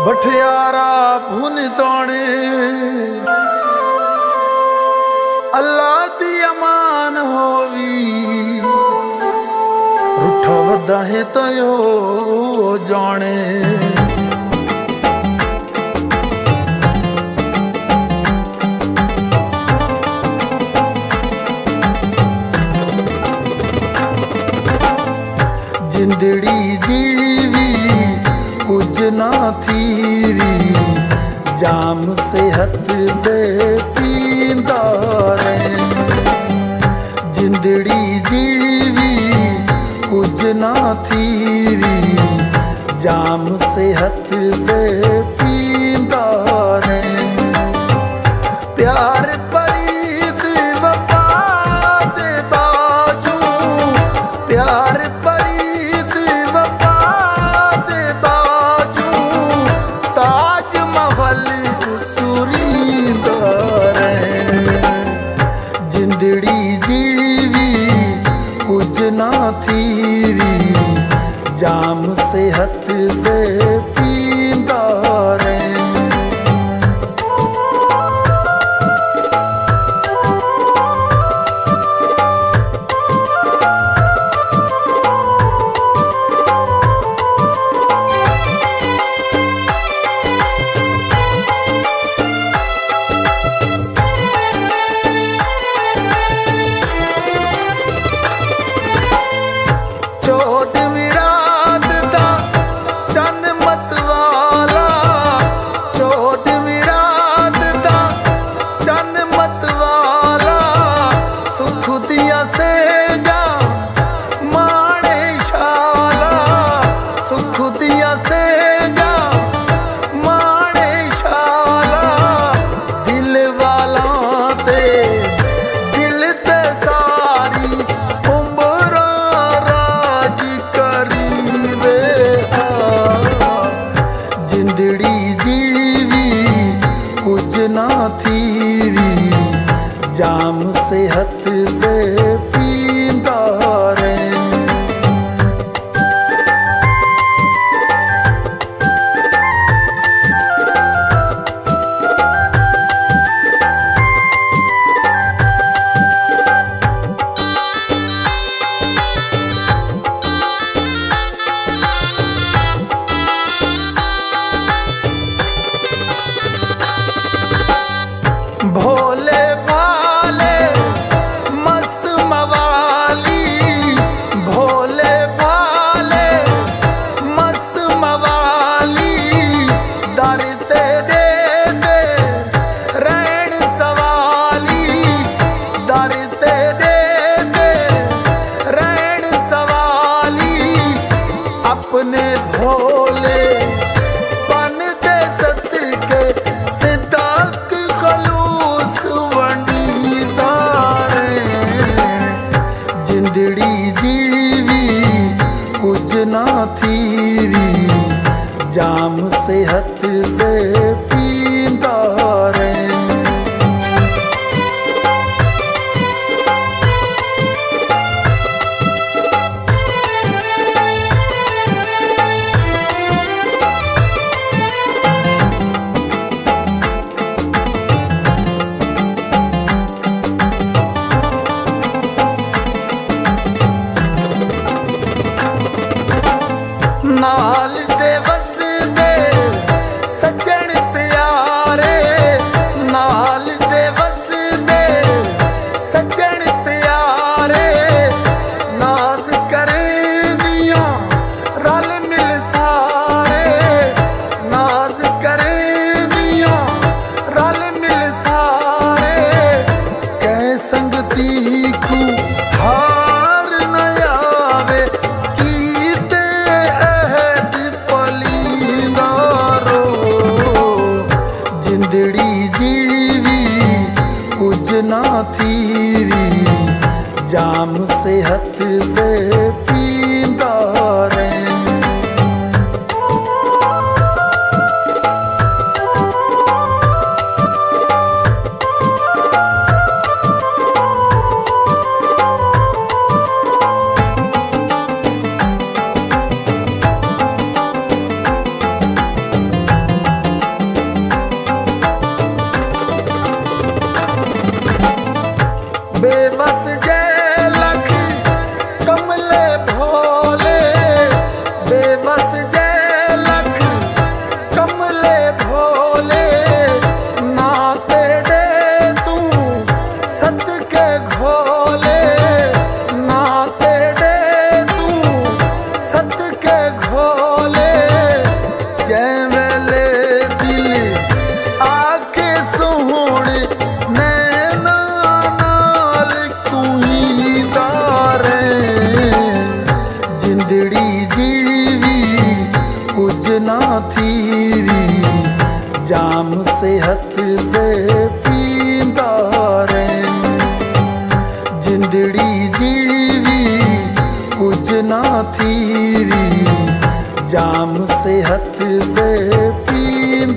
बठियारा भुन तोणे अल्लाह दी अमान होवी रुठ वदा है तो यो जाने जिंदड़ी जीवी कुछ ना थीवी जाम सेहत दे पींदा रे जिंदड़ी जीवी कुछ ना थीवी जाम सेहत दे पींदा रे प्यार परीत वफा दे बाजू प्यार जिंदड़ी जीवी कुछ ना थीवी जाम सेहत दे पींदा रे चोट विराद दा चन मतवाला चोट विराद दा चन मतवाला सुख दिया सेजा माणे शाला सुख दिया सेजा माणे शाला दिल वाला ते दिल ते सारी उम्र जिंदड़ी जीवी कुछ ना थीवी जाम सेहत दे पींदा रे भोले भाले मस्त मवाली भोले भाले मस्त मवाली दर तेरे दे रैन सवाली दर तेरे दे रैन सवाली अपने भोले बन दे सत के सिद्धा जिंदड़ी जीवी कुछ ना थीवी जाम सेहत दे पींदा रे नाल दे वस दे सज्जन प्यारे नाल दे वस दे सज्जन प्यारे नाज करे दिया रल मिल सारे नाज करे दिया रल मिल सारे कह संगती को हार न आवे जिंदड़ी जीवी कुछ ना थीवी जाम सेहत दे पींदा रे जिंदड़ी जीवी कुछ ना थीवी, जाम सेहत दे पींदा रैन। जिंदड़ी जीवी कुछ ना थीवी, जाम सेहत दे पींदा